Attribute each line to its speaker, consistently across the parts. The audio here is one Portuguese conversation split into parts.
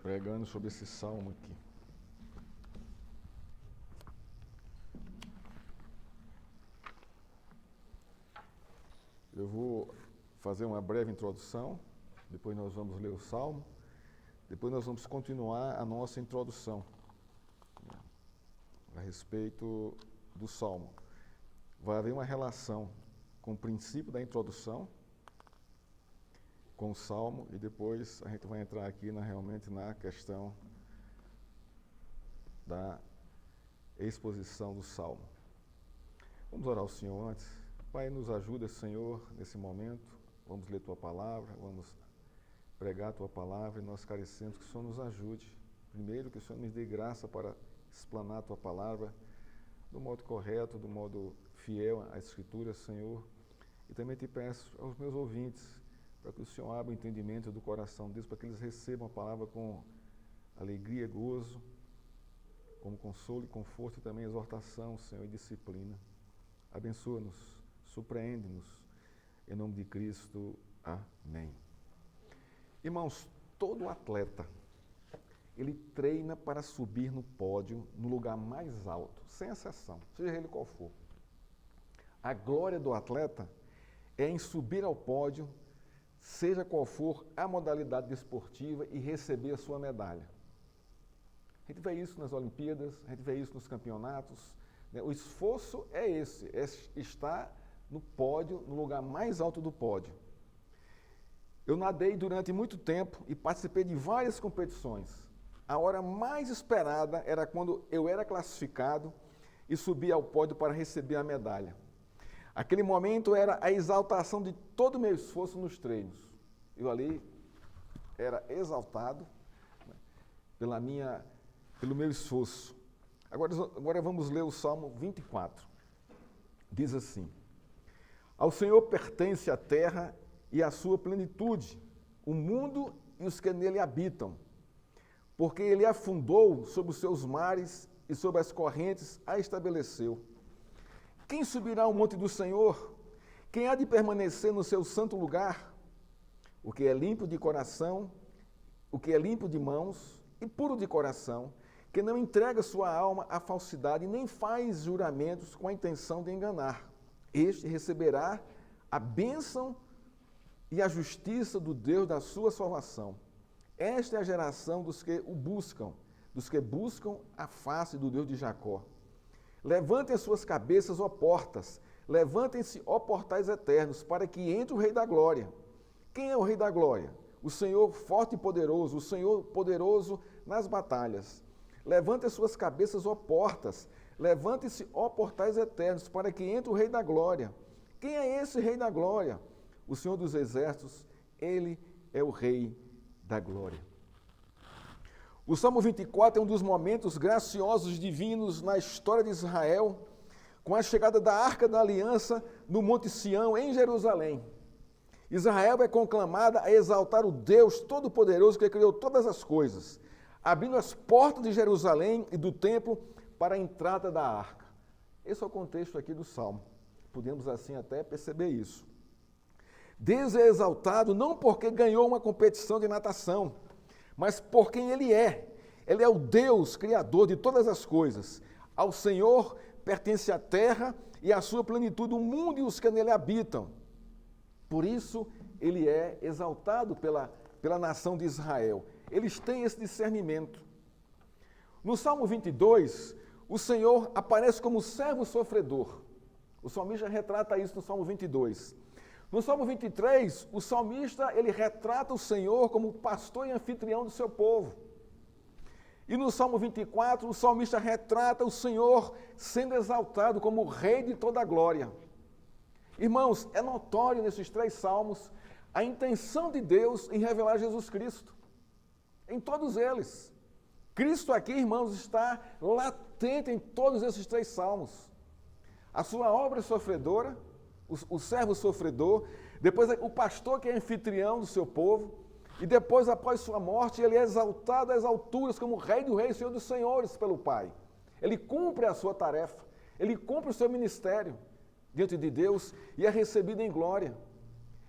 Speaker 1: pregando sobre esse salmo aqui. Eu vou fazer uma breve introdução, depois nós vamos ler o salmo, depois nós vamos continuar a nossa introdução a respeito do salmo. Vai haver uma relação com o princípio da introdução, com o salmo, e depois a gente vai entrar aqui realmente na questão da exposição do salmo. Vamos orar ao Senhor antes. Pai, nos ajuda, Senhor, nesse momento. Vamos ler Tua palavra, vamos pregar Tua palavra, e nós carecemos que o Senhor nos ajude. Primeiro, que o Senhor nos dê graça para explanar a Tua palavra do modo correto, do modo fiel às Escrituras, Senhor. E também te peço aos meus ouvintes, para que o Senhor abra o entendimento do coração deles, para que eles recebam a palavra com alegria, gozo, como consolo e conforto, e também exortação, Senhor, e disciplina. Abençoa-nos, surpreende-nos, em nome de Cristo. Amém. Irmãos, todo atleta, ele treina para subir no pódio, no lugar mais alto, sem exceção, seja ele qual for. A glória do atleta é em subir ao pódio, seja qual for a modalidade desportiva, e receber a sua medalha. A gente vê isso nas Olimpíadas, a gente vê isso nos campeonatos, né? O esforço é esse, é estar no pódio, no lugar mais alto do pódio. Eu nadei durante muito tempo e participei de várias competições. A hora mais esperada era quando eu era classificado e subia ao pódio para receber a medalha. Aquele momento era a exaltação de todo o meu esforço nos treinos. Eu ali era exaltado, né, pelo meu esforço. Agora vamos ler o Salmo 24. Diz assim: Ao Senhor pertence a terra e a sua plenitude, o mundo e os que nele habitam, porque ele afundou sobre os seus mares e sobre as correntes a estabeleceu. Quem subirá ao monte do Senhor? Quem há de permanecer no seu santo lugar? O que é limpo de coração, o que é limpo de mãos e puro de coração, que não entrega sua alma à falsidade, nem faz juramentos com a intenção de enganar. Este receberá a bênção e a justiça do Deus da sua salvação. Esta é a geração dos que o buscam, dos que buscam a face do Deus de Jacó. Levantem as suas cabeças, ó portas, levantem-se, ó portais eternos, para que entre o Rei da Glória. Quem é o Rei da Glória? O Senhor forte e poderoso, o Senhor poderoso nas batalhas. Levantem as suas cabeças, ó portas, levantem-se, ó portais eternos, para que entre o Rei da Glória. Quem é esse Rei da Glória? O Senhor dos Exércitos, Ele é o Rei da Glória. O Salmo 24 é um dos momentos graciosos divinos na história de Israel, com a chegada da Arca da Aliança no Monte Sião, em Jerusalém. Israel é conclamada a exaltar o Deus Todo-Poderoso que criou todas as coisas, abrindo as portas de Jerusalém e do templo para a entrada da Arca. Esse é o contexto aqui do Salmo. Podemos assim até perceber isso. Deus é exaltado não porque ganhou uma competição de natação, mas por quem Ele é. Ele é o Deus Criador de todas as coisas. Ao Senhor pertence a terra e a sua plenitude, o mundo e os que nele habitam. Por isso, Ele é exaltado pela nação de Israel. Eles têm esse discernimento. No Salmo 22, o Senhor aparece como servo sofredor. O salmista retrata isso no Salmo 22. No Salmo 23, o salmista ele retrata o Senhor como pastor e anfitrião do seu povo. E no Salmo 24, o salmista retrata o Senhor sendo exaltado como o Rei de toda a glória. Irmãos, é notório nesses três salmos a intenção de Deus em revelar Jesus Cristo. Em todos eles. Cristo aqui, irmãos, está latente em todos esses três salmos. A sua obra sofredora, o servo sofredor, depois o pastor que é anfitrião do seu povo, e depois, após sua morte, ele é exaltado às alturas como Rei do Rei e Senhor dos Senhores pelo Pai. Ele cumpre a sua tarefa, ele cumpre o seu ministério diante de Deus e é recebido em glória.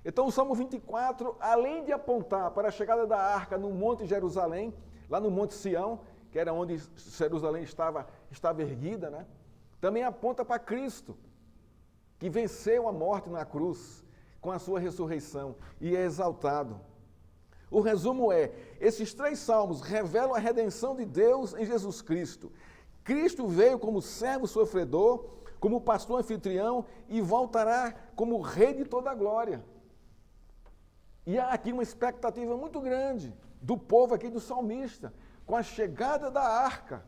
Speaker 1: Então o Salmo 24, além de apontar para a chegada da arca no Monte Jerusalém, lá no Monte Sião, que era onde Jerusalém estava erguida, né? Também aponta para Cristo, que venceu a morte na cruz com a sua ressurreição e é exaltado. O resumo é, esses 3 salmos revelam a redenção de Deus em Jesus Cristo. Cristo veio como servo sofredor, como pastor anfitrião e voltará como rei de toda a glória. E há aqui uma expectativa muito grande do povo aqui do salmista, com a chegada da arca.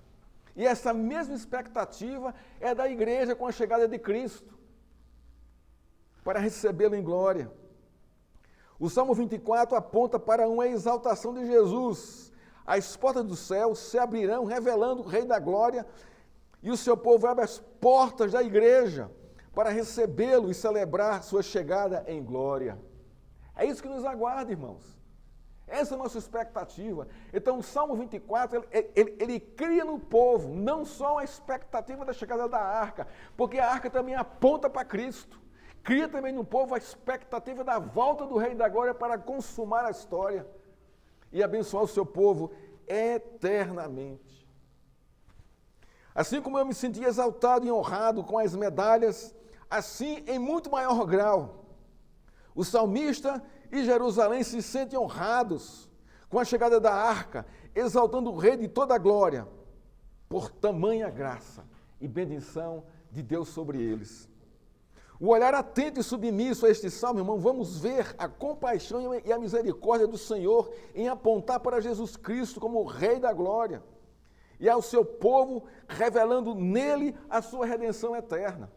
Speaker 1: E essa mesma expectativa é da igreja com a chegada de Cristo, para recebê-lo em glória. O Salmo 24 aponta para uma exaltação de Jesus. As portas do céu se abrirão, revelando o Rei da Glória, e o seu povo abre as portas da igreja para recebê-lo e celebrar sua chegada em glória. É isso que nos aguarda, irmãos. Essa é a nossa expectativa. Então, o Salmo 24, ele cria no povo não só a expectativa da chegada da arca, porque a arca também aponta para Cristo. Cria também no povo a expectativa da volta do Rei da Glória para consumar a história e abençoar o seu povo eternamente. Assim como eu me senti exaltado e honrado com as medalhas, assim, em muito maior grau, o salmista e Jerusalém se sentem honrados com a chegada da arca, exaltando o Rei de toda a glória, por tamanha graça e bendição de Deus sobre eles. O olhar atento e submisso a este salmo, irmão, vamos ver a compaixão e a misericórdia do Senhor em apontar para Jesus Cristo como o Rei da glória e ao seu povo revelando nele a sua redenção eterna.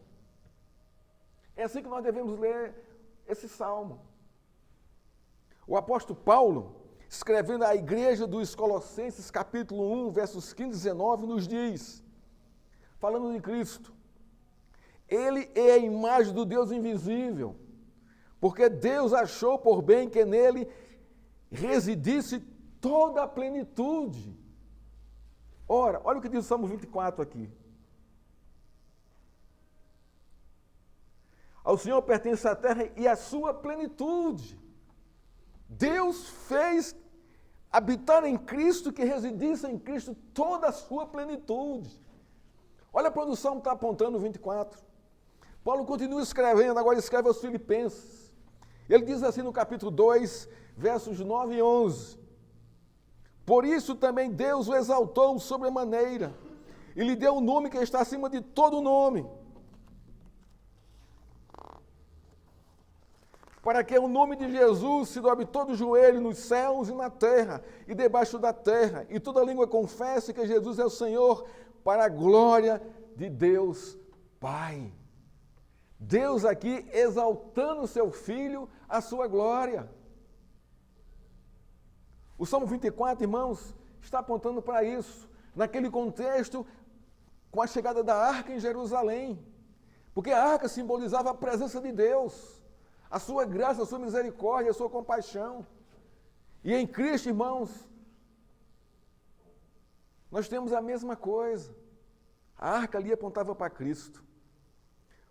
Speaker 1: É assim que nós devemos ler esse salmo. O apóstolo Paulo, escrevendo à igreja dos Colossenses, capítulo 1, versos 15 e 19, nos diz, falando de Cristo, ele é a imagem do Deus invisível, porque Deus achou por bem que nele residisse toda a plenitude. Ora, olha o que diz o Salmo 24 aqui. Ao Senhor pertence a terra e a sua plenitude. Deus fez habitar em Cristo, que residisse em Cristo toda a sua plenitude. Olha para onde o Salmo está apontando, 24. Paulo continua escrevendo, agora escreve aos Filipenses. Ele diz assim no capítulo 2, versos 9 e 11. Por isso também Deus o exaltou sobremaneira e lhe deu um nome que está acima de todo nome, para que o nome de Jesus se dobre todo o joelho nos céus e na terra e debaixo da terra, e toda língua confesse que Jesus é o Senhor, para a glória de Deus Pai. Deus aqui exaltando o seu Filho, a sua glória. O Salmo 24, irmãos, está apontando para isso, naquele contexto, com a chegada da arca em Jerusalém, porque a arca simbolizava a presença de Deus, a sua graça, a sua misericórdia, a sua compaixão. E em Cristo, irmãos, nós temos a mesma coisa. A arca ali apontava para Cristo.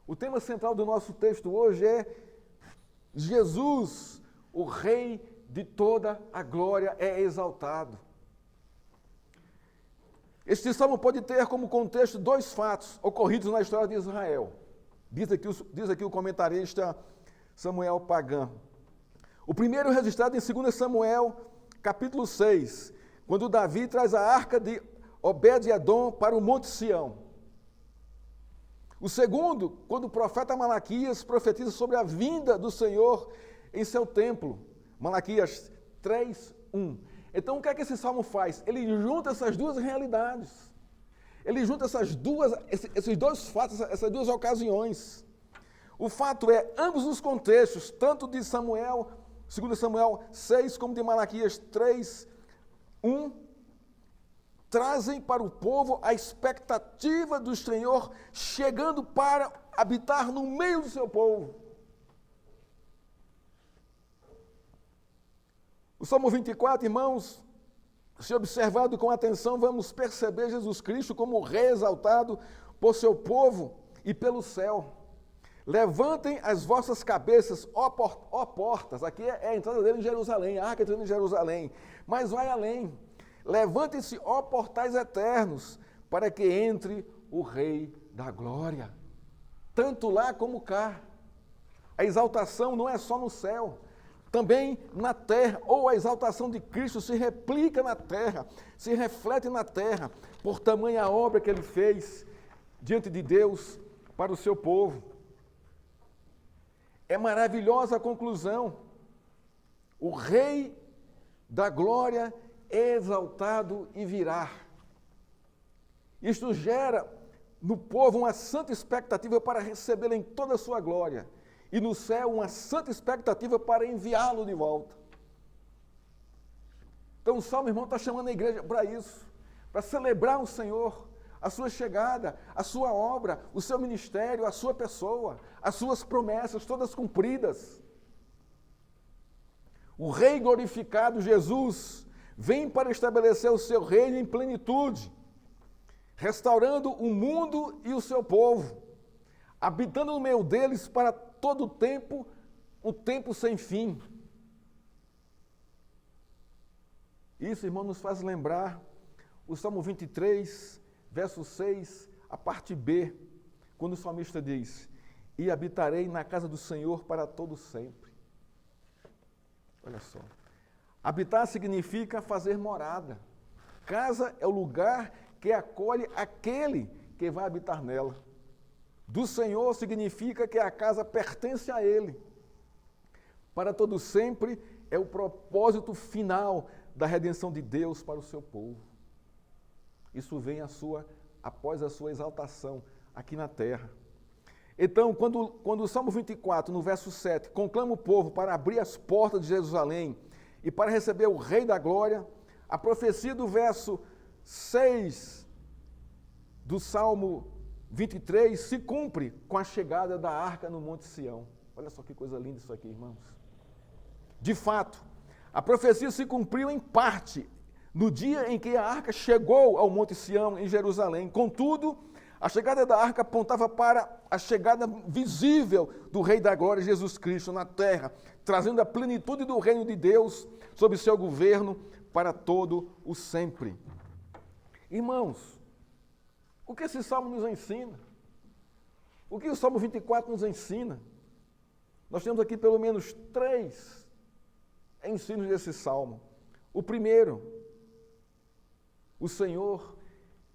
Speaker 1: O tema central do nosso texto hoje é Jesus, o Rei de toda a glória, é exaltado. Este salmo pode ter como contexto 2 fatos ocorridos na história de Israel. Diz aqui o comentarista Samuel Pagan. O primeiro registrado em 2 Samuel, capítulo 6, quando Davi traz a arca de Obed-Edom para o Monte Sião. O segundo, quando o profeta Malaquias profetiza sobre a vinda do Senhor em seu templo. Malaquias 3:1. Então, o que é que esse salmo faz? Ele junta essas duas realidades. Ele junta esses 2 fatos, essas 2 ocasiões. O fato é, ambos os contextos, tanto de Samuel, 2 Samuel 6, como de Malaquias 3:1, trazem para o povo a expectativa do Senhor chegando para habitar no meio do seu povo. O Salmo 24, irmãos, se observado com atenção, vamos perceber Jesus Cristo como Rei exaltado por seu povo e pelo céu. Levantem as vossas cabeças, ó portas. Aqui é a entrada dele em Jerusalém, a arca entrando em Jerusalém. Mas vai além. Levantem-se, ó portais eternos, para que entre o Rei da Glória. Tanto lá como cá. A exaltação não é só no céu, também na terra, ou a exaltação de Cristo se replica na terra, se reflete na terra, por tamanha obra que ele fez diante de Deus para o seu povo. É maravilhosa a conclusão. O Rei da Glória é exaltado e virá. Isto gera no povo uma santa expectativa para recebê-lo em toda a sua glória. E no céu uma santa expectativa para enviá-lo de volta. Então o Salmo, irmão, está chamando a igreja para isso, para celebrar o Senhor, a sua chegada, a sua obra, o seu ministério, a sua pessoa, as suas promessas, todas cumpridas. O Rei glorificado, Jesus, vem para estabelecer o seu reino em plenitude, restaurando o mundo e o seu povo, habitando no meio deles para todo o tempo, um tempo sem fim. Isso, irmão, nos faz lembrar o Salmo 23, verso 6, a parte B, quando o salmista diz: e habitarei na casa do Senhor para todo sempre. Olha só. Habitar significa fazer morada. Casa é o lugar que acolhe aquele que vai habitar nela. Do Senhor significa que a casa pertence a Ele. Para todo sempre é o propósito final da redenção de Deus para o seu povo. Isso vem após a sua exaltação aqui na terra. Então, quando o Salmo 24, no verso 7, conclama o povo para abrir as portas de Jerusalém e para receber o Rei da Glória, a profecia do verso 6 do Salmo 23 se cumpre com a chegada da arca no Monte Sião. Olha só que coisa linda isso aqui, irmãos. De fato, a profecia se cumpriu em parte no dia em que a arca chegou ao Monte Sião, em Jerusalém. Contudo, a chegada da arca apontava para a chegada visível do Rei da Glória, Jesus Cristo, na terra, trazendo a plenitude do reino de Deus sob seu governo para todo o sempre. Irmãos, o que esse Salmo nos ensina? O que o Salmo 24 nos ensina? Nós temos aqui pelo menos 3 ensinos desse Salmo. O primeiro, o Senhor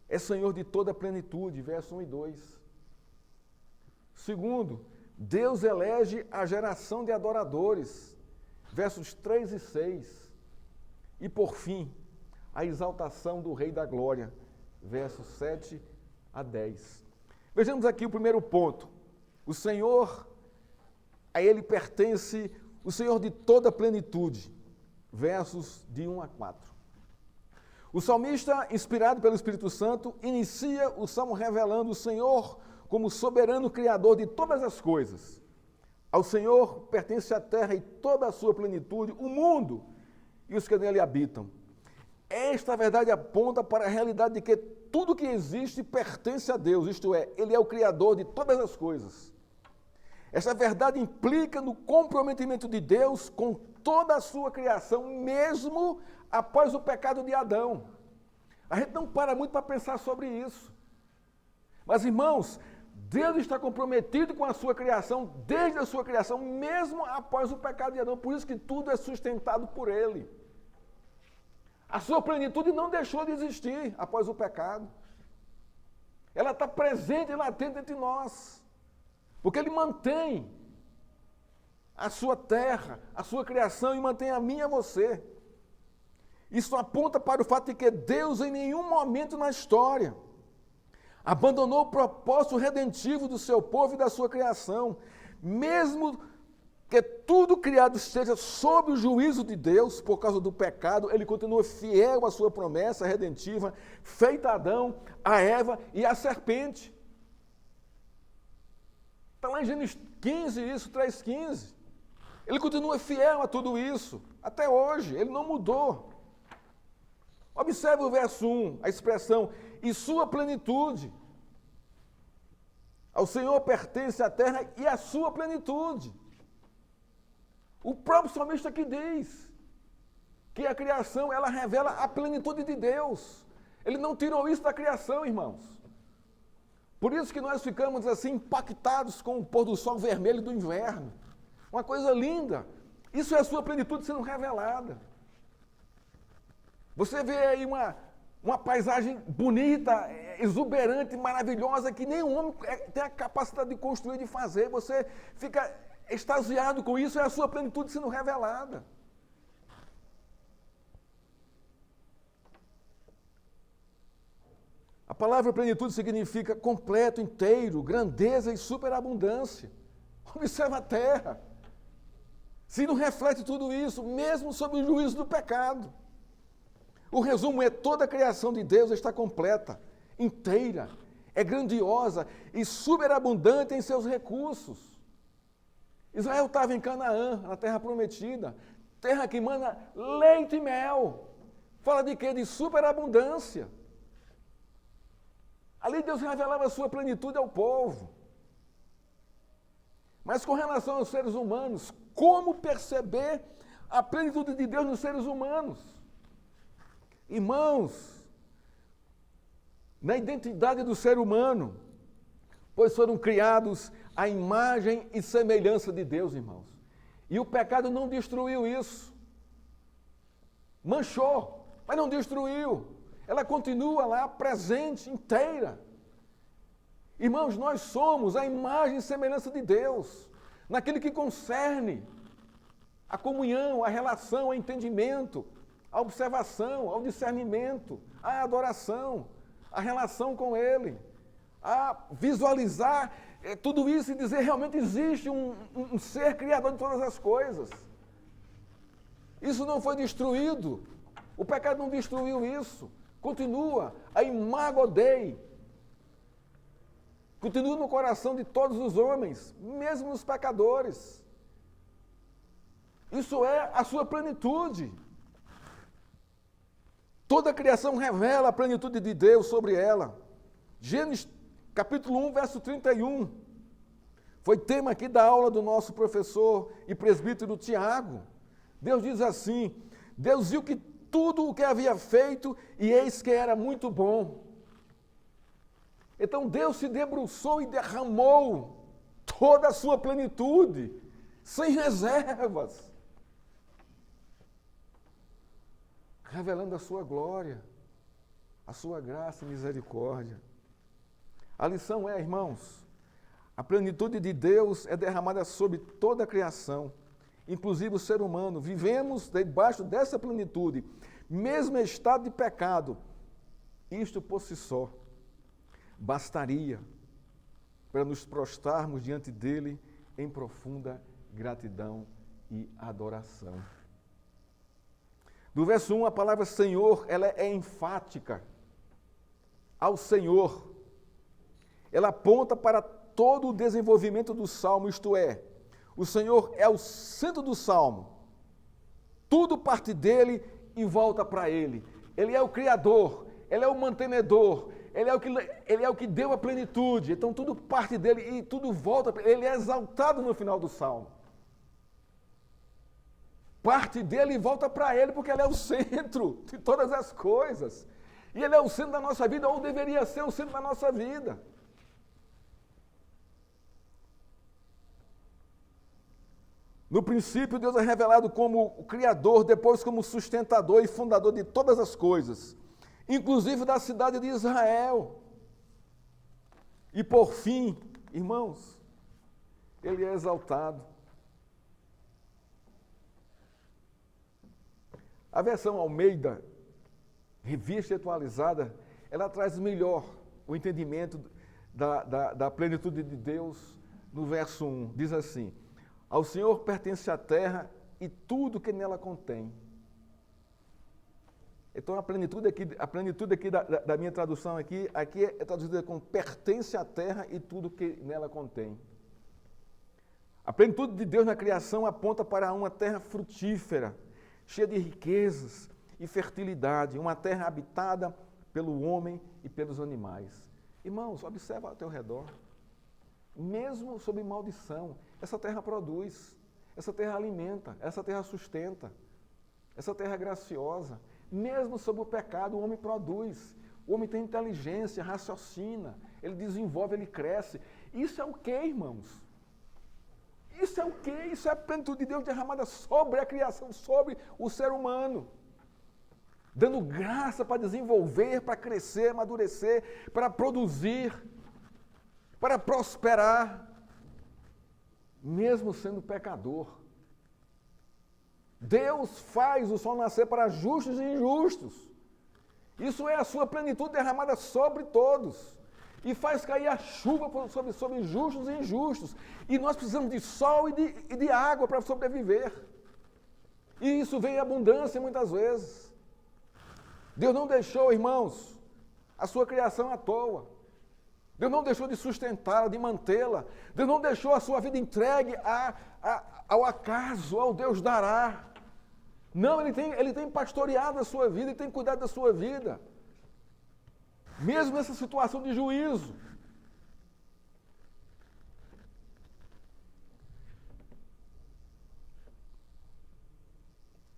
Speaker 1: é Senhor de toda a plenitude, verso 1 e 2. Segundo, Deus elege a geração de adoradores, versos 3 e 6. E por fim, a exaltação do Rei da Glória, versos 7 a 10. Vejamos aqui o primeiro ponto. O Senhor, a Ele pertence o Senhor de toda a plenitude, versos de 1 a 4. O salmista, inspirado pelo Espírito Santo, inicia o salmo revelando o Senhor como soberano criador de todas as coisas. Ao Senhor pertence a terra e toda a sua plenitude, o mundo e os que nele habitam. Esta verdade aponta para a realidade de que tudo que existe pertence a Deus, isto é, Ele é o Criador de todas as coisas. Esta verdade implica no comprometimento de Deus com toda a sua criação, mesmo após o pecado de Adão. A gente não para muito para pensar sobre isso. Mas, irmãos, Deus está comprometido com a sua criação, desde a sua criação, mesmo após o pecado de Adão. Por isso que tudo é sustentado por Ele. A sua plenitude não deixou de existir após o pecado. Ela está presente e latente entre nós. Porque Ele mantém a sua terra, a sua criação e mantém a mim e a você. Isso aponta para o fato de que Deus em nenhum momento na história abandonou o propósito redentivo do seu povo e da sua criação. Mesmo que tudo criado esteja sob o juízo de Deus por causa do pecado, Ele continua fiel à sua promessa redentiva, feita a Adão, a Eva e à serpente. Está lá em Gênesis 15, isso, 3,15. Ele continua fiel a tudo isso, até hoje, Ele não mudou. Observe o verso 1, a expressão, e sua plenitude. Ao Senhor pertence a terra e a sua plenitude. O próprio salmista aqui diz que a criação, ela revela a plenitude de Deus. Ele não tirou isso da criação, irmãos. Por isso que nós ficamos assim impactados com o pôr do sol vermelho do inverno. Uma coisa linda. Isso é a sua plenitude sendo revelada. Você vê aí uma paisagem bonita, exuberante, maravilhosa, que nenhum homem tem a capacidade de construir, de fazer. Você fica extasiado com isso, é a sua plenitude sendo revelada. A palavra plenitude significa completo, inteiro, grandeza e superabundância. Observa a terra. Se não reflete tudo isso, mesmo sob o juízo do pecado. O resumo é: toda a criação de Deus está completa, inteira, é grandiosa e superabundante em seus recursos. Israel estava em Canaã, na terra prometida, terra que emana leite e mel. Fala de quê? De superabundância. Ali Deus revelava a sua plenitude ao povo. Mas com relação aos seres humanos, como perceber a plenitude de Deus nos seres humanos? Irmãos, na identidade do ser humano, pois foram criados à imagem e semelhança de Deus, irmãos. E o pecado não destruiu isso. Manchou, mas não destruiu. Ela continua lá, presente, inteira. Irmãos, nós somos a imagem e semelhança de Deus, naquilo que concerne a comunhão, a relação, o entendimento, a observação, ao discernimento, a adoração, a relação com Ele, a visualizar tudo isso e dizer: realmente existe um ser criador de todas as coisas. Isso não foi destruído, o pecado não destruiu isso, continua, a imago Dei, continua no coração de todos os homens, mesmo os pecadores. Isso é a sua plenitude. Toda a criação revela a plenitude de Deus sobre ela. Gênesis capítulo 1, verso 31. Foi tema aqui da aula do nosso professor e presbítero Tiago. Deus diz assim: Deus viu que tudo o que havia feito, e eis que era muito bom. Então Deus se debruçou e derramou toda a sua plenitude, sem reservas, revelando a sua glória, a sua graça e misericórdia. A lição é, irmãos, a plenitude de Deus é derramada sobre toda a criação, inclusive o ser humano. Vivemos debaixo dessa plenitude, mesmo em estado de pecado. Isto por si só bastaria para nos prostrarmos diante dele em profunda gratidão e adoração. Do verso 1, a palavra Senhor, ela é enfática. Ao Senhor. Ela aponta para todo o desenvolvimento do Salmo, isto é, o Senhor é o centro do Salmo. Tudo parte dele e volta para ele. Ele é o Criador, ele é o mantenedor, ele é o que deu a plenitude. Então tudo parte dele e tudo volta para ele. Ele é exaltado no final do Salmo. Parte dele e volta para ele, porque ele é o centro de todas as coisas. E ele é o centro da nossa vida, ou deveria ser o centro da nossa vida. No princípio, Deus é revelado como o Criador, depois como sustentador e fundador de todas as coisas, inclusive da cidade de Israel. E por fim, irmãos, ele é exaltado. A versão Almeida, revista e atualizada, ela traz melhor o entendimento da plenitude de Deus no verso 1. Diz assim: ao Senhor pertence a terra e tudo que nela contém. Então a plenitude aqui da minha tradução aqui é traduzida como pertence à terra e tudo que nela contém. A plenitude de Deus na criação aponta para uma terra frutífera, cheia de riquezas e fertilidade, uma terra habitada pelo homem e pelos animais. Irmãos, observa ao teu redor. mesmo sob maldição, essa terra produz, essa terra alimenta, essa terra sustenta, essa terra é graciosa. Mesmo sob o pecado, o homem produz. O homem tem inteligência, raciocina, ele desenvolve, ele cresce. Isso é o quê, irmãos? Isso é o quê? Isso é a plenitude de Deus derramada sobre a criação, sobre o ser humano. Dando graça para desenvolver, para crescer, amadurecer, para produzir, para prosperar, mesmo sendo pecador. Deus faz o sol nascer para justos e injustos. Isso é a sua plenitude derramada sobre todos. E faz cair a chuva sobre justos e injustos. E nós precisamos de sol e de água para sobreviver. E isso vem em abundância muitas vezes. Deus não deixou, irmãos, a sua criação à toa. Deus não deixou de sustentá-la, de mantê-la. Deus não deixou a sua vida entregue ao acaso, ao Deus dará. Não, ele tem pastoreado a sua vida, ele tem cuidado da sua vida. Mesmo nessa situação de juízo.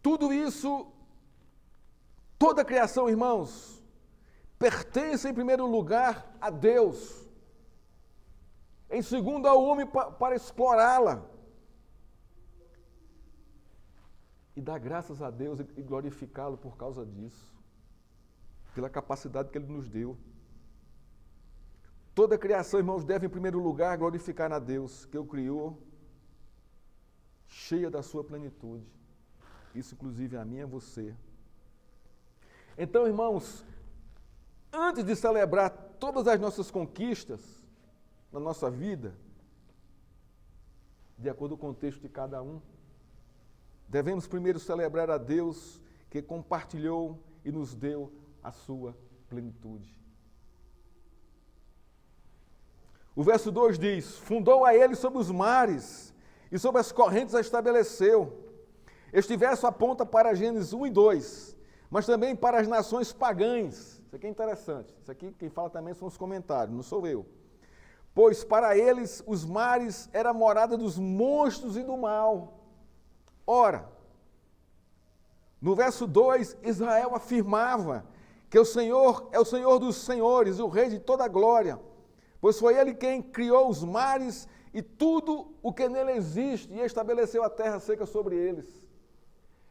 Speaker 1: Tudo isso, toda a criação, irmãos, pertence em primeiro lugar a Deus. Em segundo, ao homem para explorá-la. E dar graças a Deus e glorificá-lo por causa disso. Pela capacidade que Ele nos deu. Toda a criação, irmãos, deve em primeiro lugar glorificar a Deus, que o criou, cheia da sua plenitude. Isso, inclusive, a mim e a você. Então, irmãos, antes de celebrar todas as nossas conquistas na nossa vida, de acordo com o contexto de cada um, devemos primeiro celebrar a Deus que compartilhou e nos deu a sua plenitude. O verso 2 diz: fundou a ele sobre os mares e sobre as correntes a estabeleceu. Este verso aponta para Gênesis 1 e 2, mas também para as nações pagãs. Isso aqui é interessante. Isso aqui quem fala também são os comentários, não sou eu. Pois para eles os mares era a morada dos monstros e do mal. Ora, no verso 2, Israel afirmava que o Senhor é o Senhor dos senhores e o Rei de toda a glória, pois foi Ele quem criou os mares e tudo o que nele existe e estabeleceu a terra seca sobre eles.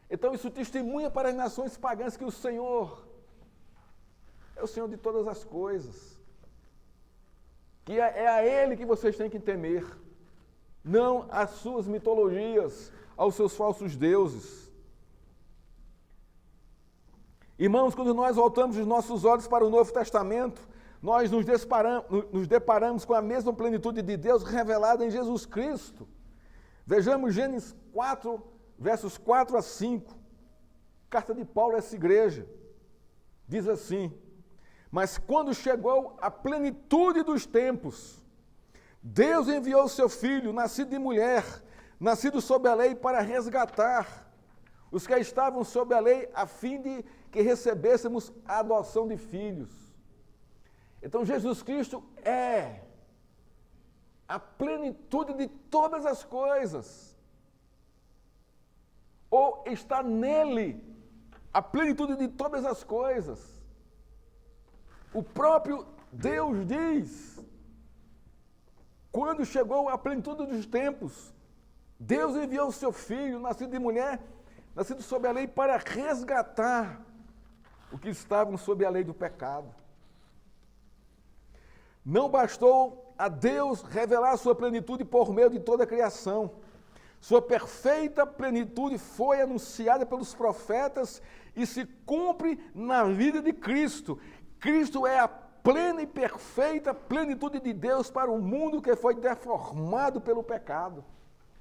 Speaker 1: Então isso testemunha para as nações pagãs que o Senhor é o Senhor de todas as coisas, que é a Ele que vocês têm que temer, não às suas mitologias, aos seus falsos deuses. Irmãos, quando nós voltamos os nossos olhos para o Novo Testamento, nós nos deparamos com a mesma plenitude de Deus revelada em Jesus Cristo. Vejamos Gênesis 4, versos 4 a 5. Carta de Paulo a essa igreja. Diz assim: mas quando chegou a plenitude dos tempos, Deus enviou o seu Filho, nascido de mulher, nascido sob a lei, para resgatar os que estavam sob a lei, a fim de que recebêssemos a adoção de filhos. Então Jesus Cristo é a plenitude de todas as coisas. Ou está nele a plenitude de todas as coisas. O próprio Deus diz, quando chegou a plenitude dos tempos, Deus enviou o seu Filho, nascido de mulher, nascido sob a lei, para resgatar os que estavam sob a lei do pecado. Não bastou a Deus revelar a sua plenitude por meio de toda a criação. Sua perfeita plenitude foi anunciada pelos profetas e se cumpre na vida de Cristo. Cristo é a plena e perfeita plenitude de Deus para o mundo que foi deformado pelo pecado.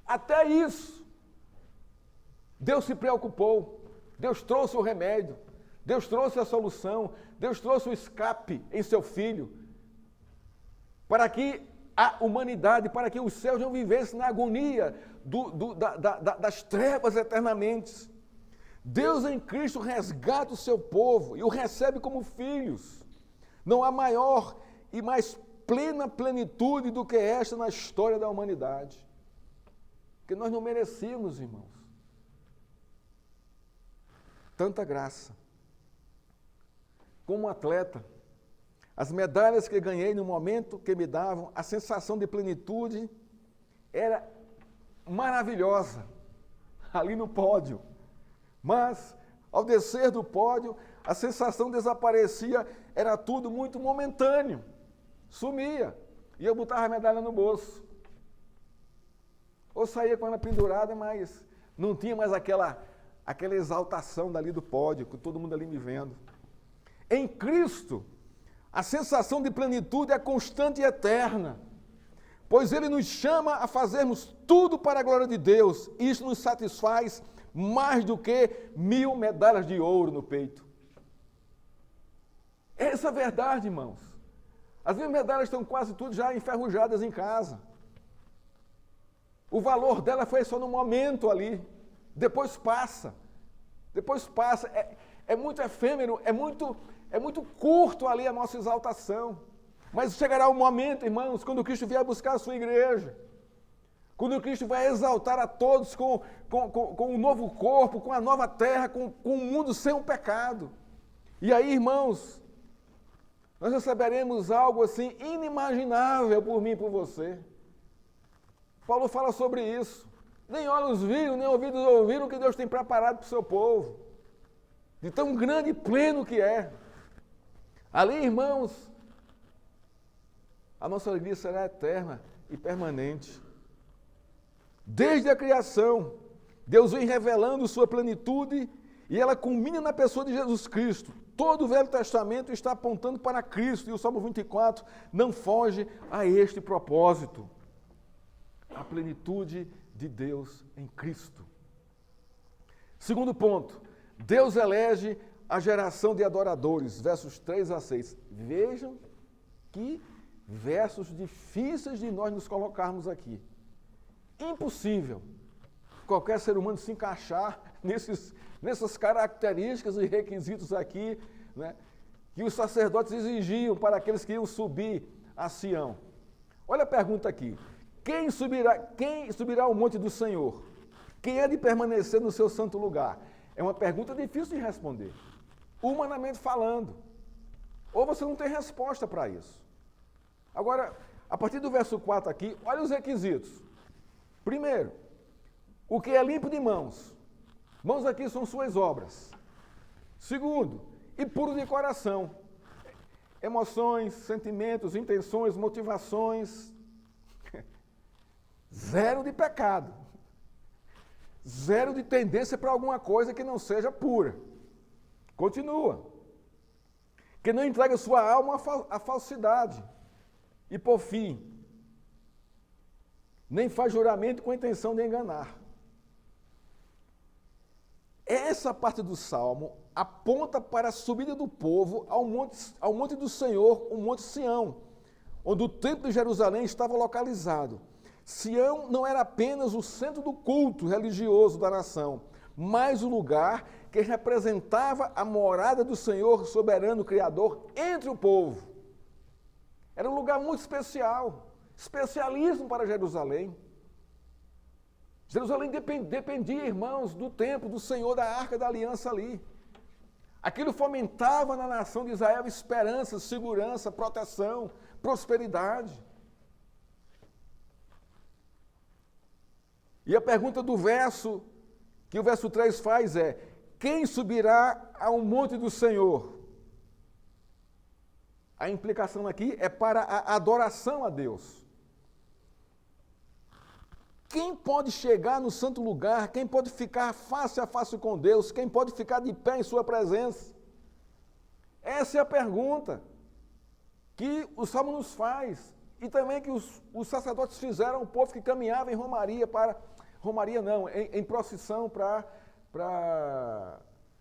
Speaker 1: Até isso, Deus se preocupou, Deus trouxe o remédio, Deus trouxe a solução, Deus trouxe o escape em seu Filho, para que a humanidade, para que os céus não vivessem na agonia das trevas eternamente. Deus em Cristo resgata o seu povo e o recebe como filhos. Não há maior e mais plena plenitude do que é esta na história da humanidade. Porque nós não merecíamos, irmãos, tanta graça. Como atleta, as medalhas que ganhei no momento que me davam, a sensação de plenitude era maravilhosa, ali no pódio. Mas, ao descer do pódio, a sensação desaparecia, era tudo muito momentâneo, sumia, e eu botava a medalha no bolso. Ou saía com ela pendurada, mas não tinha mais aquela exaltação dali do pódio, com todo mundo ali me vendo. Em Cristo, a sensação de plenitude é constante e eterna, pois Ele nos chama a fazermos tudo para a glória de Deus. Isso nos satisfaz mais do que 1000 medalhas de ouro no peito. Essa é a verdade, irmãos. As minhas medalhas estão quase tudo já enferrujadas em casa. O valor dela foi só no momento ali. Depois passa. É muito efêmero, é muito curto ali a nossa exaltação. Mas chegará o momento, irmãos, quando Cristo vier buscar a sua igreja. Quando Cristo vai exaltar a todos com um novo corpo, com a nova terra, com um mundo sem o pecado. E aí, irmãos, nós receberemos algo assim inimaginável por mim e por você. Paulo fala sobre isso. Nem olhos viram, nem ouvidos ouviram o que Deus tem preparado para o seu povo. De tão grande e pleno que é. Ali, irmãos, a nossa alegria será eterna e permanente. Desde a criação, Deus vem revelando sua plenitude e ela culmina na pessoa de Jesus Cristo. Todo o Velho Testamento está apontando para Cristo e o Salmo 24 não foge a este propósito. A plenitude de Deus em Cristo. Segundo ponto, Deus elege a geração de adoradores, versos 3 a 6. Vejam que versos difíceis de nós nos colocarmos aqui. Impossível qualquer ser humano se encaixar nessas características e requisitos aqui, né, que os sacerdotes exigiam para aqueles que iam subir a Sião. Olha a pergunta aqui. Quem subirá ao monte do Senhor? Quem é de permanecer no seu santo lugar? É uma pergunta difícil de responder, humanamente falando. Ou você não tem resposta para isso. Agora, a partir do verso 4 aqui, olha os requisitos. Primeiro, o que é limpo de mãos. Mãos aqui são suas obras. Segundo, e puro de coração. Emoções, sentimentos, intenções, motivações. Zero de pecado. Zero de tendência para alguma coisa que não seja pura. Continua. Que não entrega sua alma à falsidade. E por fim, nem faz juramento com a intenção de enganar. Essa parte do Salmo aponta para a subida do povo ao monte do Senhor, o Monte Sião, onde o Templo de Jerusalém estava localizado. Sião não era apenas o centro do culto religioso da nação, mas o lugar que representava a morada do Senhor soberano Criador entre o povo. Era um lugar muito especial, especialíssimo para Jerusalém. Jerusalém dependia, irmãos, do templo, do Senhor, da Arca da Aliança ali. Aquilo fomentava na nação de Israel esperança, segurança, proteção, prosperidade. E a pergunta do verso, que o verso 3 faz é: quem subirá ao monte do Senhor? A implicação aqui é para a adoração a Deus. Quem pode chegar no santo lugar? Quem pode ficar face a face com Deus? Quem pode ficar de pé em sua presença? Essa é a pergunta que o Salmo nos faz. E também que os sacerdotes fizeram ao povo que caminhava em romaria em procissão para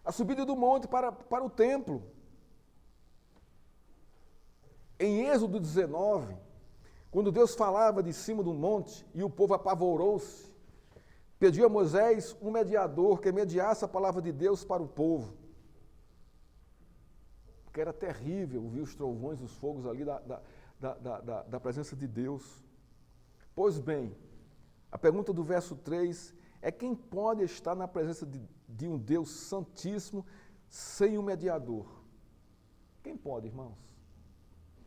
Speaker 1: a subida do monte para o templo. Em Êxodo 19, quando Deus falava de cima do monte e o povo apavorou-se, pediu a Moisés um mediador que mediasse a palavra de Deus para o povo. Porque era terrível ouvir os trovões, os fogos ali da da presença de Deus. Pois bem, a pergunta do verso 3 é: quem pode estar na presença de um Deus santíssimo sem um mediador? Quem pode, irmãos?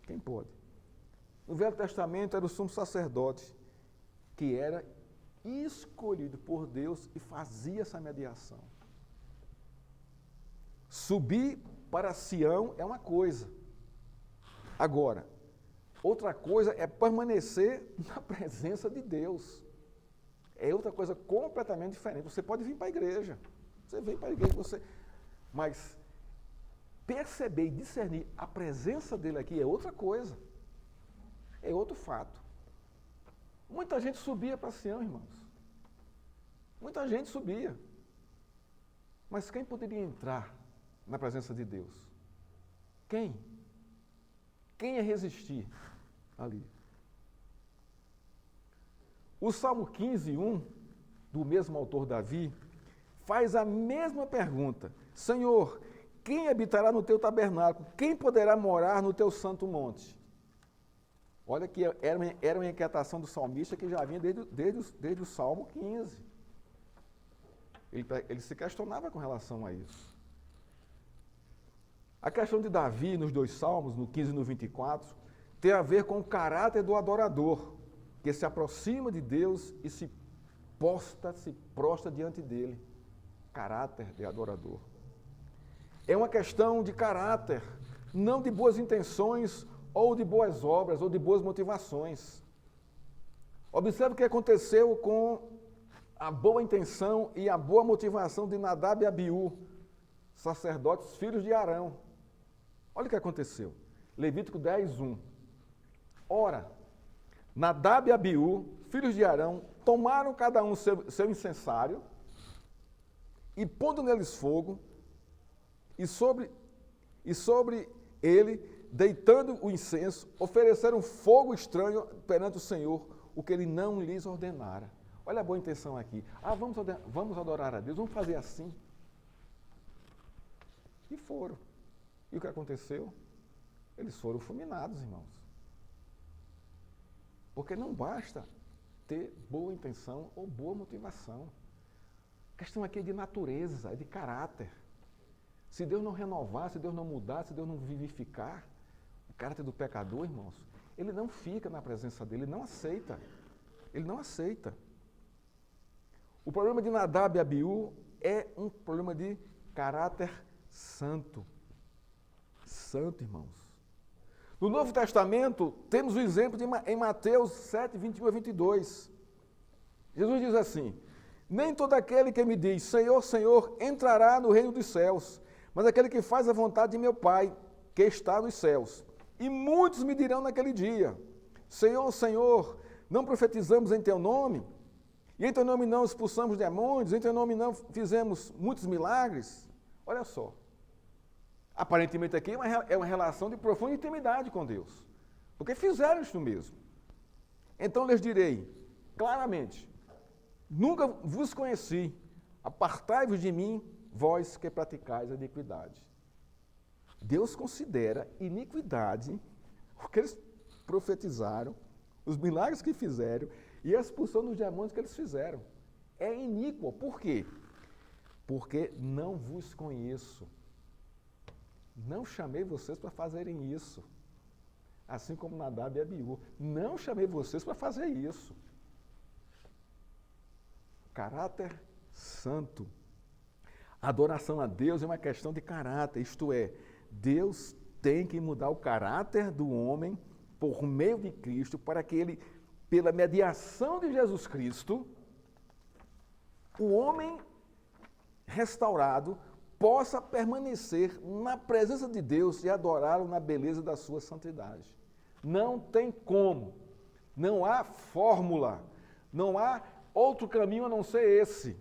Speaker 1: Quem pode? No Velho Testamento era o sumo sacerdote, que era escolhido por Deus e fazia essa mediação. Subir para Sião é uma coisa. Agora, outra coisa é permanecer na presença de Deus. É outra coisa completamente diferente. Você pode vir para a igreja. Você vem para a igreja, mas perceber e discernir a presença dele aqui é outra coisa. É outro fato. Muita gente subia para Sião, irmãos. Muita gente subia. Mas quem poderia entrar na presença de Deus? Quem? Quem ia resistir ali? O Salmo 15:1, do mesmo autor Davi, faz a mesma pergunta: Senhor, quem habitará no teu tabernáculo? Quem poderá morar no teu santo monte? Olha que era uma inquietação do salmista que já vinha desde o Salmo 15. Ele se questionava com relação a isso. A questão de Davi nos dois salmos, no 15 e no 24, tem a ver com o caráter do adorador, que se aproxima de Deus e se prostra diante dele. Caráter de adorador. É uma questão de caráter, não de boas intenções, ou de boas obras, ou de boas motivações. Observe o que aconteceu com a boa intenção e a boa motivação de Nadab e Abiú, sacerdotes, filhos de Arão. Olha o que aconteceu. Levítico 10:1. Ora, Nadab e Abiú, filhos de Arão, tomaram cada um seu incensário e, pondo neles fogo, e sobre ele, deitando o incenso, ofereceram fogo estranho perante o Senhor, o que ele não lhes ordenara. Olha a boa intenção aqui. Vamos adorar a Deus, vamos fazer assim. E foram. E o que aconteceu? Eles foram fulminados, irmãos. Porque não basta ter boa intenção ou boa motivação. A questão aqui é de natureza, é de caráter. Se Deus não renovar, se Deus não mudar, se Deus não vivificar o caráter do pecador, irmãos, ele não fica na presença dele, ele não aceita. Ele não aceita. O problema de Nadab e Abiú é um problema de caráter santo. Santo, irmãos. No Novo Testamento, temos o exemplo em Mateus 7, 21 a 22. Jesus diz assim: nem todo aquele que me diz, Senhor, Senhor, entrará no reino dos céus, mas aquele que faz a vontade de meu Pai, que está nos céus. E muitos me dirão naquele dia, Senhor, Senhor, não profetizamos em teu nome? E em teu nome não expulsamos demônios? Em teu nome não fizemos muitos milagres? Olha só. Aparentemente aqui é uma relação de profunda intimidade com Deus. Porque fizeram isso mesmo. Então lhes direi, claramente, nunca vos conheci, apartai-vos de mim, vós que praticais a iniquidade. Deus considera iniquidade o que eles profetizaram, os milagres que fizeram e a expulsão dos demônios que eles fizeram. É iníquo. Por quê? Porque não vos conheço. Não chamei vocês para fazerem isso. Assim como Nadab e Abiú. Não chamei vocês para fazer isso. Caráter santo. Adoração a Deus é uma questão de caráter, isto é, Deus tem que mudar o caráter do homem por meio de Cristo, para que ele, pela mediação de Jesus Cristo, o homem restaurado possa permanecer na presença de Deus e adorá-lo na beleza da sua santidade. Não tem como, não há fórmula, não há outro caminho a não ser esse.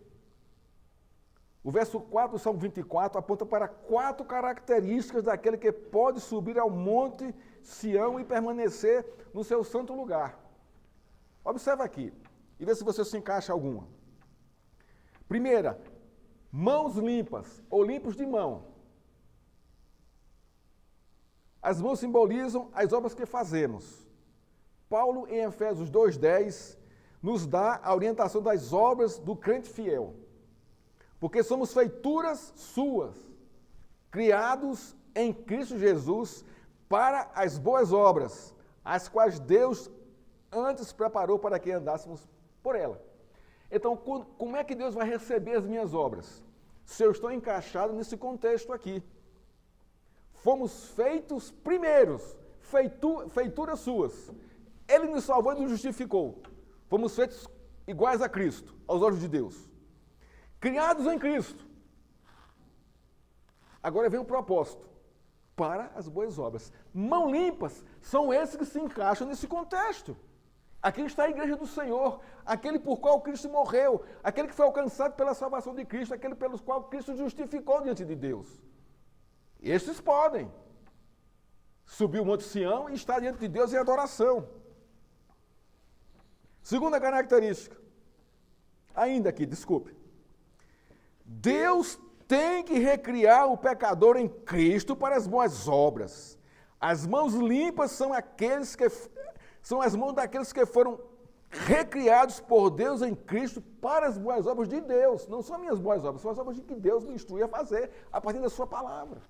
Speaker 1: O verso 4 do Salmo 24 aponta para 4 características daquele que pode subir ao monte Sião e permanecer no seu santo lugar. Observa aqui e vê se você se encaixa alguma. Primeira, mãos limpas ou limpos de mão. As mãos simbolizam as obras que fazemos. Paulo, em Efésios 2:10, nos dá a orientação das obras do crente fiel. Porque somos feituras suas, criados em Cristo Jesus para as boas obras, as quais Deus antes preparou para que andássemos por ela. Então, como é que Deus vai receber as minhas obras? Se eu estou encaixado nesse contexto aqui. Fomos feitos primeiros, feituras suas. Ele nos salvou e nos justificou. Fomos feitos iguais a Cristo, aos olhos de Deus. Criados em Cristo. Agora vem o propósito. Para as boas obras. Mão limpas são esses que se encaixam nesse contexto. Aqui está a igreja do Senhor, aquele por qual Cristo morreu, aquele que foi alcançado pela salvação de Cristo, aquele pelo qual Cristo justificou diante de Deus. Estes podem subir o Monte Sião e estar diante de Deus em adoração. Segunda característica, ainda aqui, desculpe. Deus tem que recriar o pecador em Cristo para as boas obras. As mãos limpas são as mãos daqueles que foram recriados por Deus em Cristo para as boas obras de Deus. Não são minhas boas obras, são as obras que Deus me instrui a fazer a partir da sua palavra.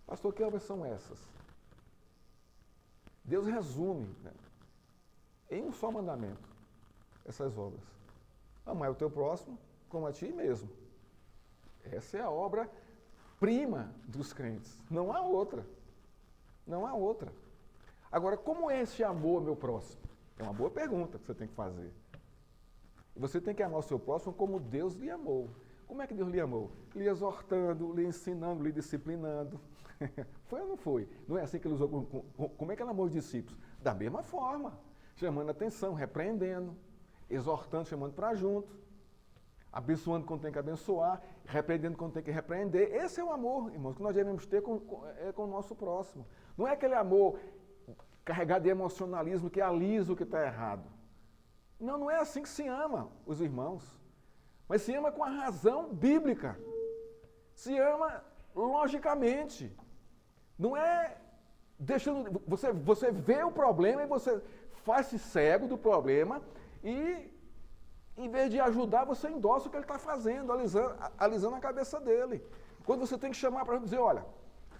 Speaker 1: Pastor, que obras são essas? Deus resume, né, em um só mandamento essas obras. Amar o teu próximo como a ti mesmo. Essa é a obra-prima dos crentes. Não há outra. Não há outra. Agora, como é esse amor, meu próximo? É uma boa pergunta que você tem que fazer. Você tem que amar o seu próximo como Deus lhe amou. Como é que Deus lhe amou? Lhe exortando, lhe ensinando, lhe disciplinando. Foi ou não foi? Não é assim que ele usou? Como é que ele amou os discípulos? Da mesma forma. Chamando a atenção, repreendendo, exortando, chamando para junto, abençoando quando tem que abençoar, repreendendo quando tem que repreender. Esse é o amor, irmãos, que nós devemos ter com o nosso próximo. Não é aquele amor carregado de emocionalismo que alisa o que está errado. Não, não é assim que se ama os irmãos. Mas se ama com a razão bíblica. Se ama logicamente. Não é deixando... Você vê o problema e você faz-se cego do problema e, em vez de ajudar, você endossa o que ele está fazendo, alisando a cabeça dele. Quando você tem que chamar para dizer, olha,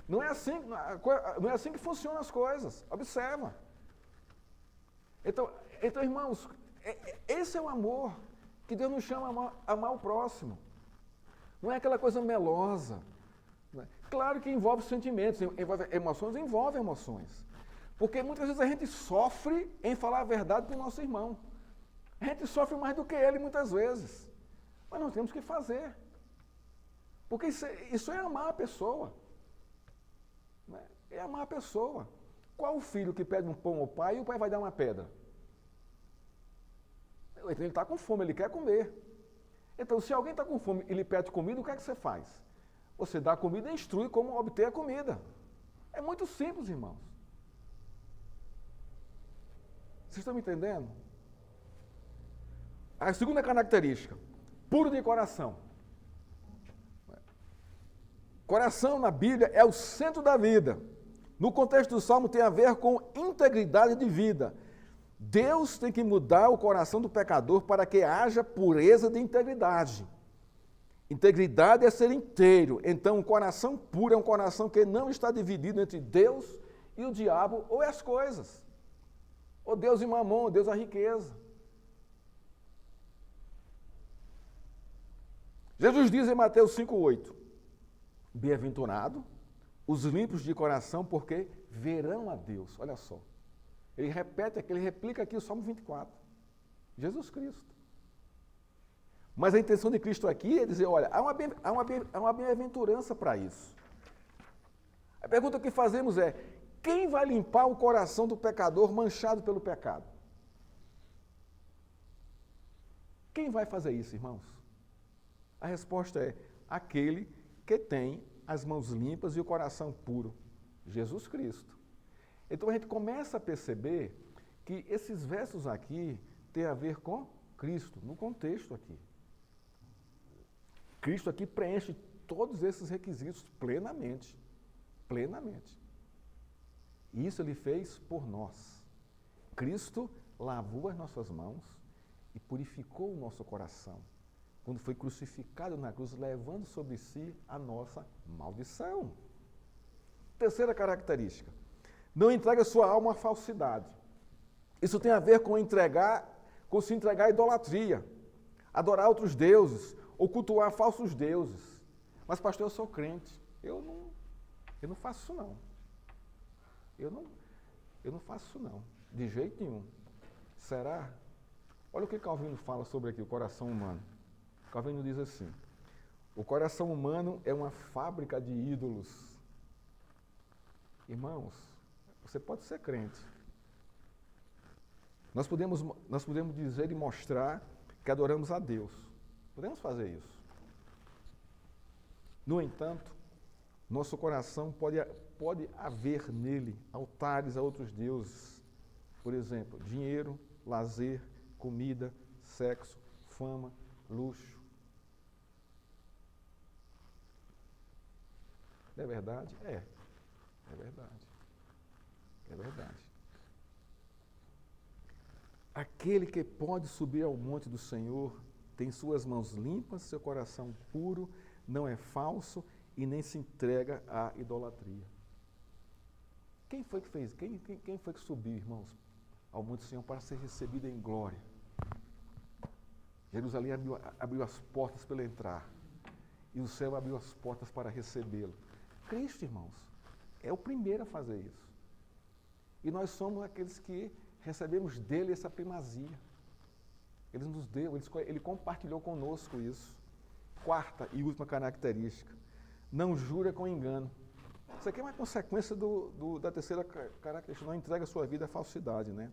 Speaker 1: não é assim que funcionam as coisas. Observa. Então irmãos, esse é o amor que Deus nos chama a amar o próximo. Não é aquela coisa melosa. Claro que envolve sentimentos, envolve emoções. Porque muitas vezes a gente sofre em falar a verdade para o nosso irmão. A gente sofre mais do que ele muitas vezes. Mas nós temos que fazer. Porque isso é amar a pessoa. É amar a pessoa. Qual o filho que pede um pão ao pai e o pai vai dar uma pedra? Ele está com fome, ele quer comer. Então, se alguém está com fome e lhe pede comida, o que é que você faz? Você dá a comida e instrui como obter a comida. É muito simples, irmãos. Vocês estão me entendendo? A segunda característica, puro de coração. Coração na Bíblia é o centro da vida. No contexto do Salmo tem a ver com integridade de vida. Deus tem que mudar o coração do pecador para que haja pureza de integridade. Integridade é ser inteiro. Então, um coração puro é um coração que não está dividido entre Deus e o diabo ou as coisas. Ou Deus e Mamon, ou Deus a riqueza. Jesus diz em Mateus 5,8, bem-aventurado os limpos de coração, porque verão a Deus. Olha só. Ele replica aqui o Salmo 24. Jesus Cristo. Mas a intenção de Cristo aqui é dizer, olha, há uma bem-aventurança para isso. A pergunta que fazemos é, quem vai limpar o coração do pecador manchado pelo pecado? Quem vai fazer isso, irmãos? A resposta é, aquele que tem as mãos limpas e o coração puro. Jesus Cristo. Então a gente começa a perceber que esses versos aqui têm a ver com Cristo, no contexto aqui. Cristo aqui preenche todos esses requisitos plenamente. Plenamente. E isso ele fez por nós. Cristo lavou as nossas mãos e purificou o nosso coração, quando foi crucificado na cruz, levando sobre si a nossa maldição. Terceira característica, não entrega sua alma à falsidade. Isso tem a ver com se entregar à idolatria, adorar outros deuses, ou cultuar falsos deuses. Mas, pastor, eu sou crente. Eu não faço isso, não. Eu não faço isso, não. De jeito nenhum. Será? Olha o que Calvino fala sobre aqui, o coração humano. Calvino diz assim: o coração humano é uma fábrica de ídolos. Irmãos, você pode ser crente. Nós podemos dizer e mostrar que adoramos a Deus. Podemos fazer isso. No entanto, nosso coração pode haver nele altares a outros deuses. Por exemplo, dinheiro, lazer, comida, sexo, fama, luxo. É verdade? É verdade. É verdade. Aquele que pode subir ao monte do Senhor tem suas mãos limpas, seu coração puro, não é falso e nem se entrega à idolatria. Quem foi que fez? Quem foi que subiu, irmãos, ao monte do Senhor para ser recebido em glória? Jerusalém abriu as portas para ele entrar e o céu abriu as portas para recebê-lo. Cristo, irmãos, é o primeiro a fazer isso. E nós somos aqueles que recebemos dele essa primazia. Ele nos deu, ele compartilhou conosco isso. Quarta e última característica, não jura com engano. Isso aqui é uma consequência da terceira característica, não entrega a sua vida à falsidade, né?